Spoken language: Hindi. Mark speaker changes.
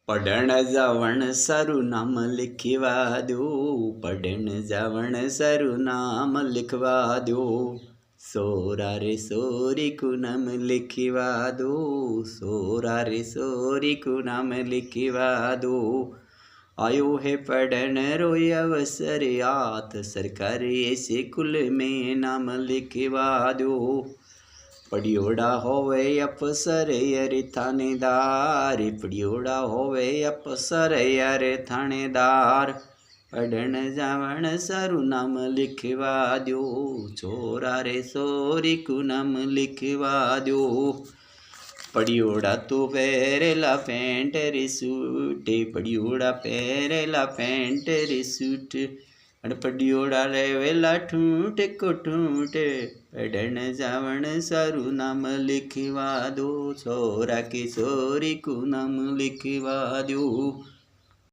Speaker 1: पढ़ण जावण सारू नाम लिखवा दो, पढ़ण जावण सारू नाम लिखवा दो। सोरा रे सोरी को नाम लिखवा दो, सोरा रे सोरी को नाम लिखवा दो। आयो है पढ़न रोय अवसर आत, सरकारी स्कूल में नाम लिखवा दो। पढ़ियोड़ा होवे अफसर अरे थानेदार, पढ़ियोड़ा होवे अफसर अरे थानेदार। पढ़न जावण सारू नाम लिखवा दो, छोरा रे सोरी को नाम लिखवा दो। पढ़ियोड़ा तो पहरेला पेंट रे सूट, पढ़ियोड़ा पहरेला पेंट रे सूट। पढ़ियोड़ा रे वेला ठूट को ठूट, पढ़न जावण सारू नाम लिखवा दो, छोरा की सोरी को नाम लिखवा दो।